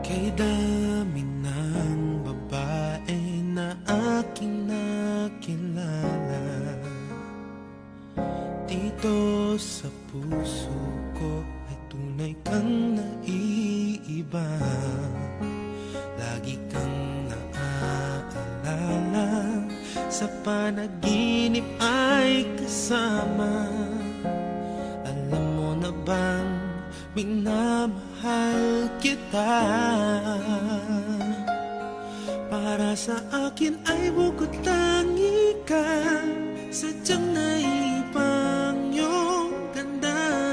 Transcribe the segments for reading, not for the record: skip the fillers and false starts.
Kay dami ng babae na aking nakilala, dito sa puso ko ay tunay kang naiiba. Lagi kang naaalala, sa panaginip ay kasama. Alam mo na bang minamahal kita? Para sa akin ay bukod tangi ka, sadyang naibang iyong ganda.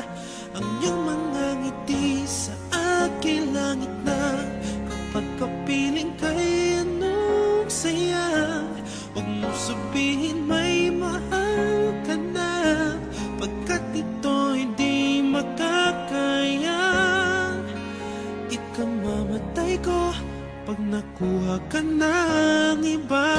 Ang iyong mga ngiti sa aking langit na, kapag kapiling kay anong saya. Huwag mo sabihin may mahal ka na, pagkat ito'y di makakaya. Ikamamatay ko pag nakuha ka ng iba.